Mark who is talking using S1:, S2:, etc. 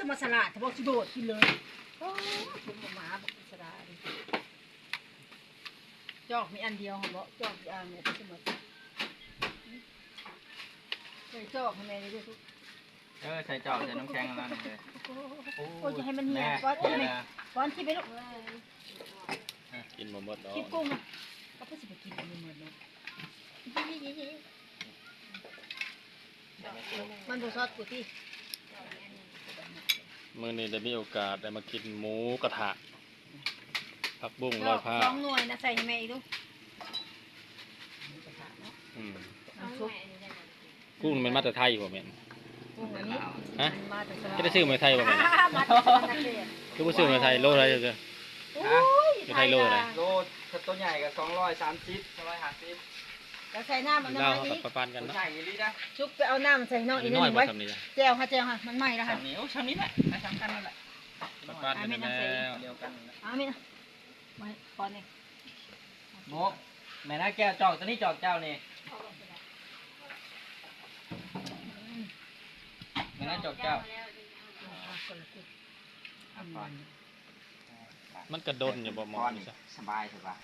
S1: สมาสลัดถ้าบอกสิโดดกินเลยโอ้คุณหมาบอกสลัดจอกมีอันเดียวเหรอจอกอีกอันเนี่ยสมมติใส่จอกให้แม่ได้ด้วยทุก
S2: ใส่จอกใส่น้ำแข็งแล้วนี่เลย
S1: โอ้ยจะให้มันเหี่ยวก้อนที่ไหมก้อนที่ไปลูก
S3: กินหมดดอก
S1: คิดกุ้งอ่ะก็เพื่อสิไปกินอันนี้หมดเลยมันดูซอสกูที่
S3: มื้อนี้ได้มีโอกาสได้มากินหมูกระทะผักบุ้งลอยผ้า
S1: 2 หน่วยนะใส่ให้แม่อีกดูน้ำซุป
S3: กุ้งมันมาแต่ไทยบ่แม่น
S1: กุ้งอันนี้
S3: ฮะ
S1: มาจากสลัด
S3: จะได้ซื้อมาไทยบ่แม่น
S1: มาจากสลัดนักเรียน
S3: คือบ่ซื้อมาไทยโลเท่าไหร่เด้อ
S1: โอ้ย
S3: ไทยโลอะไร
S2: โลตัวใหญ่กับ230 250
S1: แล้วใส่น้ำมันน้
S3: เรา
S1: อยอีก
S3: ประปานกัน
S2: ตัว
S3: เนาะ
S2: ใหญ่อีหลีนะ
S1: ชุบไปเอาน้ำใส่น้องอีกนิด
S3: น้อย
S1: นึง
S3: บ่
S1: ไว้
S3: สำนี้จ้ะ
S1: เจลค่ะเจลค่ะมันไหม้แล้วค่ะ
S2: ทำนี้ทำนี้แหละทำกันนั่นแหละ
S3: ประปานกันแล้ว
S2: เดียวกัน
S1: เอาไม่นะไว้ก่อนเอง
S2: โมแม่น่าแก้วจอกตัวนี้จอกเจ้านี่แม่น่าจอกเจ้า
S3: มันกระดนอยู่บ่หมอนี่จ้ะ
S2: สบายถูกป่ะ